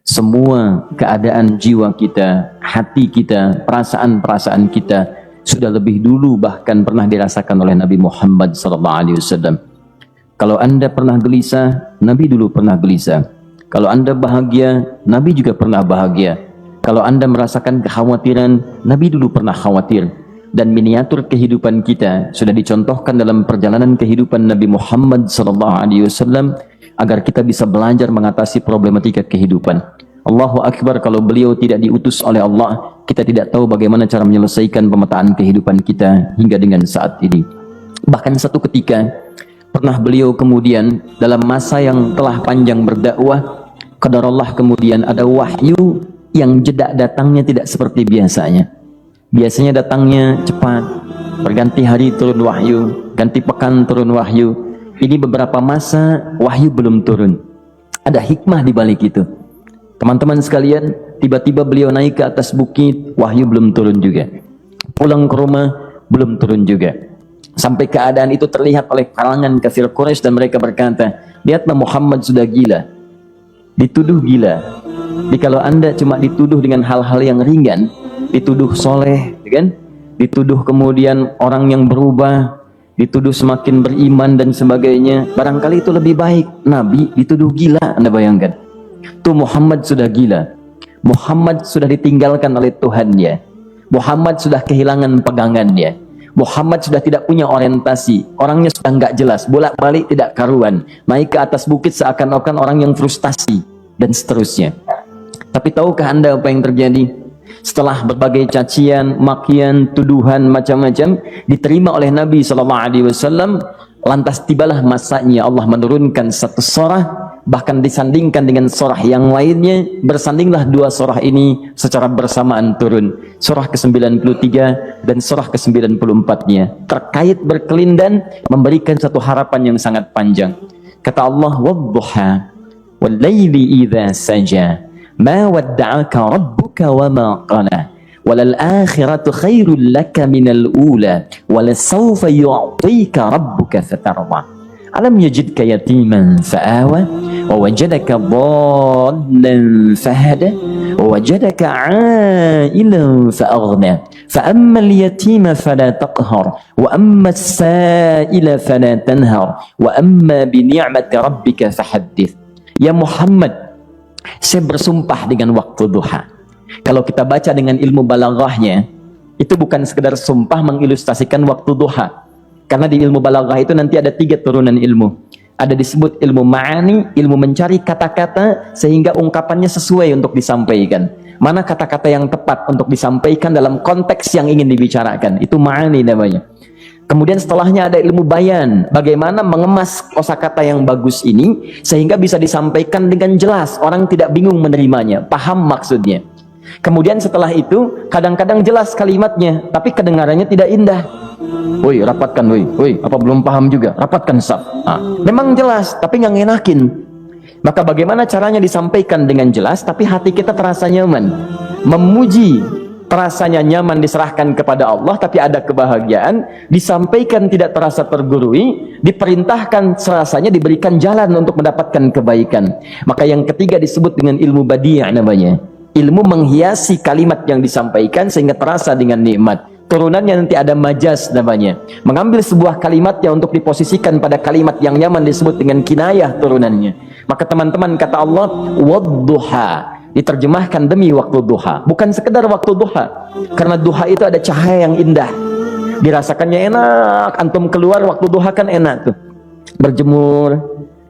semua keadaan jiwa kita, hati kita, perasaan-perasaan kita sudah lebih dulu bahkan pernah dirasakan oleh Nabi Muhammad SAW. Kalau Anda pernah gelisah, Nabi dulu pernah gelisah. Kalau Anda bahagia, Nabi juga pernah bahagia. Kalau Anda merasakan kekhawatiran, Nabi dulu pernah khawatir. Dan miniatur kehidupan kita sudah dicontohkan dalam perjalanan kehidupan Nabi Muhammad SAW agar kita bisa belajar mengatasi problematika kehidupan. Allahu Akbar, kalau beliau tidak diutus oleh Allah, kita tidak tahu bagaimana cara menyelesaikan pemetaan kehidupan kita hingga dengan saat ini. Bahkan satu ketika pernah beliau kemudian dalam masa yang telah panjang berdakwah, qadarullah kemudian ada wahyu yang jeda datangnya tidak seperti biasanya. Biasanya datangnya cepat, berganti hari turun wahyu, ganti pekan turun wahyu. Ini beberapa masa wahyu belum turun. Ada hikmah di balik itu. Teman-teman sekalian, tiba-tiba beliau naik ke atas bukit, wahyu belum turun juga. Pulang ke rumah, belum turun juga. Sampai keadaan itu terlihat oleh kalangan kafir Quraisy dan mereka berkata, lihatlah Muhammad sudah gila. Dituduh gila. Jadi kalau Anda cuma dituduh dengan hal-hal yang ringan, dituduh soleh, kan? Dituduh kemudian orang yang berubah, dituduh semakin beriman dan sebagainya, barangkali itu lebih baik. Nabi dituduh gila, Anda bayangkan. Tuh Muhammad sudah gila. Muhammad sudah ditinggalkan oleh Tuhannya. Muhammad sudah kehilangan pegangannya. Muhammad sudah tidak punya orientasi. Orangnya sudah nggak jelas, bolak-balik tidak karuan. Naik ke atas bukit seakan-akan orang yang frustasi dan seterusnya. Tapi tahukah Anda apa yang terjadi? Setelah berbagai cacian, makian, tuduhan macam-macam diterima oleh Nabi SAW, lantas tibalah masanya Allah menurunkan satu surah, bahkan disandingkan dengan surah yang lainnya. Bersandinglah dua surah ini secara bersamaan turun, surah ke-93 dan surah ke-94-nya, terkait berkelindan memberikan satu harapan yang sangat panjang. Kata Allah, wadduha wal-laili idza saja ma wadda'aka rabbuka wa ma qala walal akhiratu khairul laka minal ula walasawfa yu'tika rabbuka fatarda alam yajidka yatiman fa'awa wa wajadaka dhallan fahada wa wajadaka 'ailan fa'aghna fa ammal yatima fala taqhar wa ammas sa'ila fala tanhar wa amma bi ni'mati rabbika fahaddits. Ya Muhammad, saya bersumpah dengan waktu duha. Kalau kita baca dengan ilmu balaghahnya, itu bukan sekedar sumpah mengilustrasikan waktu duha. Karena di ilmu balaghah itu nanti ada 3 turunan ilmu. Ada disebut ilmu ma'ani, ilmu mencari kata-kata sehingga ungkapannya sesuai untuk disampaikan. Mana kata-kata yang tepat untuk disampaikan dalam konteks yang ingin dibicarakan. Itu ma'ani namanya. Kemudian setelahnya ada ilmu bayan, bagaimana mengemas kosakata yang bagus ini sehingga bisa disampaikan dengan jelas, orang tidak bingung menerimanya, paham maksudnya. Kemudian setelah itu kadang-kadang jelas kalimatnya, tapi kedengarannya tidak indah. Woi, rapatkan, woi, apa belum paham juga? Rapatkan saf. Memang jelas, tapi nggak ngenakin. Maka bagaimana caranya disampaikan dengan jelas, tapi hati kita terasa nyaman, memuji. Rasanya nyaman diserahkan kepada Allah, tapi ada kebahagiaan, disampaikan tidak terasa tergurui, diperintahkan serasanya diberikan jalan untuk mendapatkan kebaikan. Maka yang ketiga disebut dengan ilmu badi' namanya. Ilmu menghiasi kalimat yang disampaikan sehingga terasa dengan nikmat. Turunannya nanti ada majaz namanya. Mengambil sebuah kalimat yang untuk diposisikan pada kalimat yang nyaman disebut dengan kinayah turunannya. Maka teman-teman, kata Allah, wadduha, diterjemahkan demi waktu duha, bukan sekedar waktu duha, karena duha itu ada cahaya yang indah, dirasakannya enak. Antum keluar waktu duha kan enak tuh, berjemur,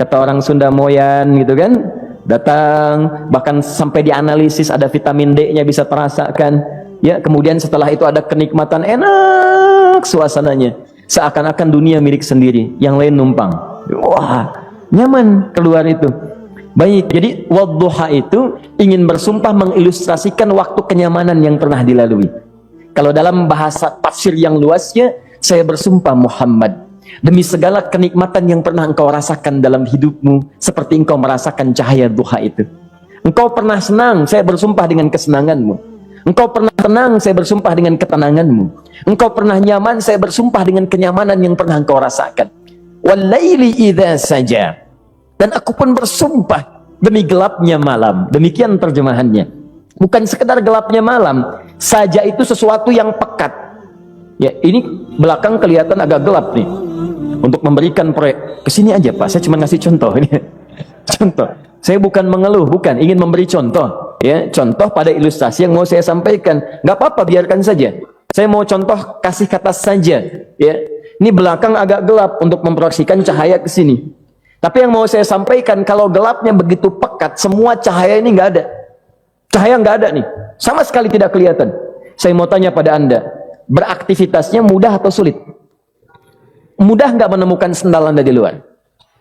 kata orang Sunda moyan gitu kan, datang, bahkan sampai dianalisis ada vitamin D-nya bisa terasakan ya. Kemudian setelah itu ada kenikmatan, enak suasananya, seakan-akan dunia milik sendiri, yang lain numpang. Wah, nyaman keluar itu. Baik, jadi wadduha itu ingin bersumpah mengilustrasikan waktu kenyamanan yang pernah dilalui. Kalau dalam bahasa tafsir yang luasnya, saya bersumpah Muhammad, demi segala kenikmatan yang pernah engkau rasakan dalam hidupmu, seperti engkau merasakan cahaya duha itu. Engkau pernah senang, saya bersumpah dengan kesenanganmu. Engkau pernah tenang, saya bersumpah dengan ketenanganmu. Engkau pernah nyaman, saya bersumpah dengan kenyamanan yang pernah engkau rasakan. Wal laili idza saja, dan aku pun bersumpah demi gelapnya malam. Demikian terjemahannya. Bukan sekedar gelapnya malam saja, itu sesuatu yang pekat. Ya, ini belakang kelihatan agak gelap nih. Untuk memberikan proyek, kesini aja Pak, saya cuma ngasih contoh ini. Contoh. Saya bukan mengeluh, bukan, ingin memberi contoh. Ya, contoh pada ilustrasi yang mau saya sampaikan. Nggak apa-apa, biarkan saja. Saya mau contoh kasih kata saja. Ya, ini belakang agak gelap untuk memproyeksikan cahaya ke sini. Tapi yang mau saya sampaikan, kalau gelapnya begitu pekat, semua cahaya ini nggak ada. Cahaya nggak ada nih, sama sekali tidak kelihatan. Saya mau tanya pada Anda, beraktivitasnya mudah atau sulit? Mudah nggak menemukan sendal Anda di luar?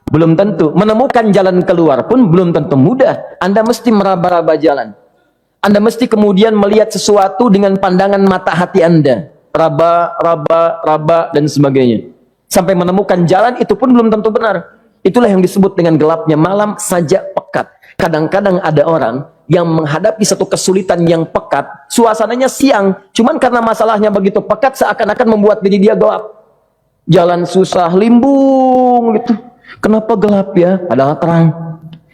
Belum tentu. Menemukan jalan keluar pun belum tentu mudah. Anda mesti meraba-raba jalan. Anda mesti kemudian melihat sesuatu dengan pandangan mata hati Anda. Raba, raba, raba, dan sebagainya. Sampai menemukan jalan, itu pun belum tentu benar. Itulah yang disebut dengan gelapnya malam saja pekat. Kadang-kadang ada orang yang menghadapi satu kesulitan yang pekat, suasananya siang, cuman karena masalahnya begitu pekat, seakan-akan membuat diri dia gelap. Jalan susah, limbung gitu. Kenapa gelap ya? Padahal terang.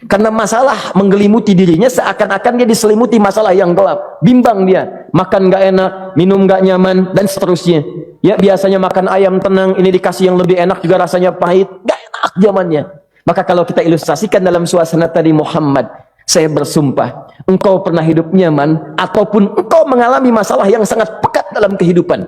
Karena masalah menggelimuti dirinya, seakan-akan dia diselimuti masalah yang gelap. Bimbang dia, makan nggak enak, minum nggak nyaman, dan seterusnya. Ya, biasanya makan ayam tenang, ini dikasih yang lebih enak juga rasanya pahit, nggak enak zamannya. Maka kalau kita ilustrasikan dalam suasana tadi Muhammad, saya bersumpah, engkau pernah hidup nyaman, ataupun engkau mengalami masalah yang sangat pekat dalam kehidupan.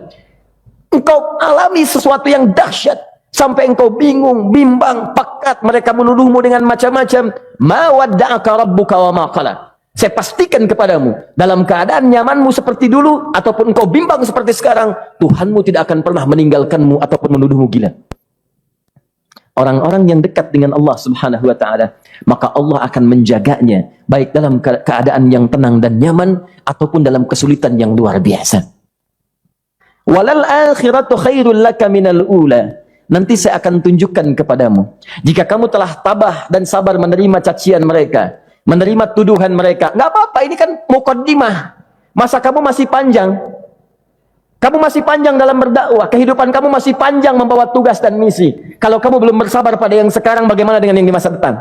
Engkau alami sesuatu yang dahsyat, sampai engkau bingung, bimbang, pekat, mereka menuduhmu dengan macam-macam. Ma wadda'aka rabbuka wa ma qala. Saya pastikan kepadamu, dalam keadaan nyamanmu seperti dulu, ataupun engkau bimbang seperti sekarang, Tuhanmu tidak akan pernah meninggalkanmu ataupun menuduhmu gila. Orang-orang yang dekat dengan Allah Subhanahu wa ta'ala, maka Allah akan menjaganya, baik dalam keadaan yang tenang dan nyaman, ataupun dalam kesulitan yang luar biasa. Walal akhiratu khairul laka minal ula. Nanti saya akan tunjukkan kepadamu, jika kamu telah tabah dan sabar menerima cacian mereka, menerima tuduhan mereka, nggak apa-apa, ini kan muqaddimah. Masa kamu masih panjang? Kamu masih panjang dalam berdakwah, kehidupan kamu masih panjang membawa tugas dan misi. Kalau kamu belum bersabar pada yang sekarang, bagaimana dengan yang di masa depan?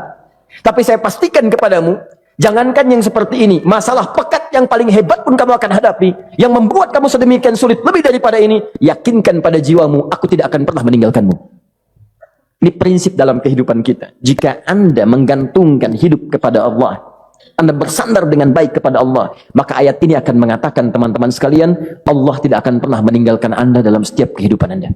Tapi saya pastikan kepadamu, jangankan yang seperti ini, masalah pekat yang paling hebat pun kamu akan hadapi, yang membuat kamu sedemikian sulit lebih daripada ini, yakinkan pada jiwamu, aku tidak akan pernah meninggalkanmu. Ini prinsip dalam kehidupan kita. Jika Anda menggantungkan hidup kepada Allah, Anda bersandar dengan baik kepada Allah, maka ayat ini akan mengatakan, teman-teman sekalian, Allah tidak akan pernah meninggalkan Anda dalam setiap kehidupan Anda.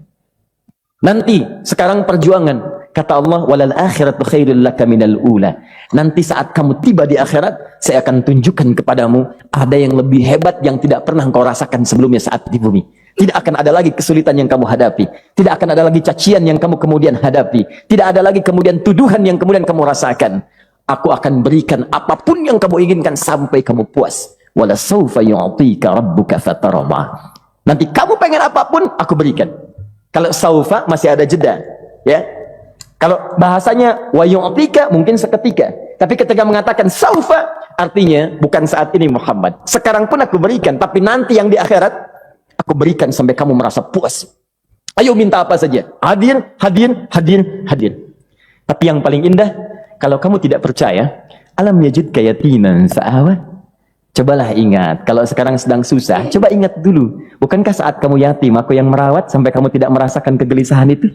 Nanti, sekarang perjuangan, kata Allah, walal akhiratu khairul laka minal ula. Nanti saat kamu tiba di akhirat, saya akan tunjukkan kepadamu ada yang lebih hebat yang tidak pernah engkau rasakan sebelumnya saat di bumi. Tidak akan ada lagi kesulitan yang kamu hadapi. Tidak akan ada lagi cacian yang kamu kemudian hadapi. Tidak ada lagi kemudian tuduhan yang kemudian kamu rasakan. Aku akan berikan apapun yang kamu inginkan sampai kamu puas. Wala sawfa yu'tika rabbuka fatarda. Nanti kamu pengen apapun, aku berikan. Kalau saufa masih ada jeda, ya. Kalau bahasanya wa yu'tika mungkin seketika. Tapi ketika mengatakan saufa, artinya bukan saat ini Muhammad. Sekarang pun aku berikan, tapi nanti yang di akhirat aku berikan sampai kamu merasa puas. Ayo minta apa saja. Hadir, hadir, hadir, hadir. Tapi yang paling indah, kalau kamu tidak percaya, alam yajidka yatiman fa'awa. Cobalah ingat, kalau sekarang sedang susah, coba ingat dulu. Bukankah saat kamu yatim, aku yang merawat sampai kamu tidak merasakan kegelisahan itu?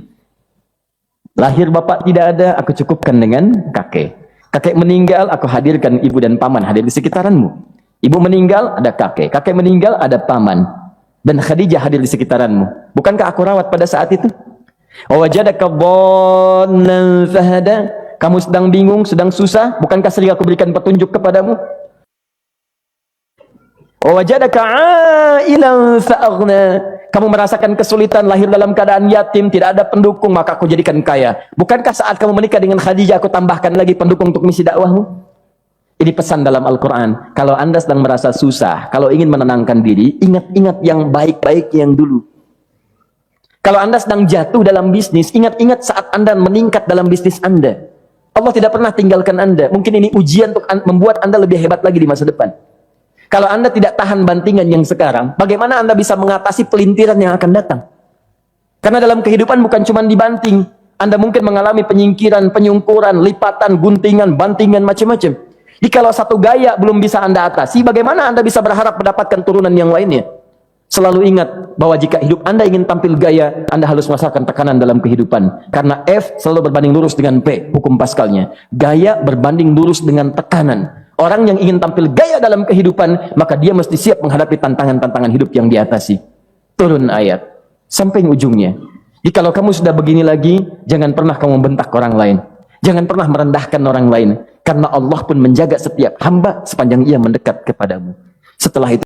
Lahir bapak tidak ada, aku cukupkan dengan kakek. Kakek meninggal, aku hadirkan ibu dan paman hadir di sekitaranmu. Ibu meninggal, ada kakek. Kakek meninggal, ada paman. Dan Khadijah hadir di sekitaranmu. Bukankah aku rawat pada saat itu? Wajadaka dhallan fahada. Kamu sedang bingung, sedang susah, bukankah sering aku berikan petunjuk kepadamu? Wajadaka ailan fa'aghna. Kamu merasakan kesulitan, lahir dalam keadaan yatim, tidak ada pendukung, maka aku jadikan kaya. Bukankah saat kamu menikah dengan Khadijah, aku tambahkan lagi pendukung untuk misi dakwahmu? Ini pesan dalam Al-Quran. Kalau Anda sedang merasa susah, kalau ingin menenangkan diri, ingat-ingat yang baik-baik yang dulu. Kalau Anda sedang jatuh dalam bisnis, ingat-ingat saat Anda meningkat dalam bisnis Anda. Allah tidak pernah tinggalkan Anda. Mungkin ini ujian untuk membuat Anda lebih hebat lagi di masa depan. Kalau Anda tidak tahan bantingan yang sekarang, bagaimana Anda bisa mengatasi pelintiran yang akan datang? Karena dalam kehidupan bukan cuma dibanting. Anda mungkin mengalami penyingkiran, penyungkuran, lipatan, guntingan, bantingan, macam-macam. Jikalau satu gaya belum bisa Anda atasi, bagaimana Anda bisa berharap mendapatkan turunan yang lainnya? Selalu ingat bahwa jika hidup Anda ingin tampil gaya, Anda harus merasakan tekanan dalam kehidupan. Karena F selalu berbanding lurus dengan P, hukum Pascalnya. Gaya berbanding lurus dengan tekanan. Orang yang ingin tampil gaya dalam kehidupan, maka dia mesti siap menghadapi tantangan-tantangan hidup yang diatasi. Turun ayat. Sampai ujungnya. Jikalau kamu sudah begini lagi, jangan pernah kamu membentak orang lain. Jangan pernah merendahkan orang lain. Karena Allah pun menjaga setiap hamba sepanjang ia mendekat kepadamu. Setelah itu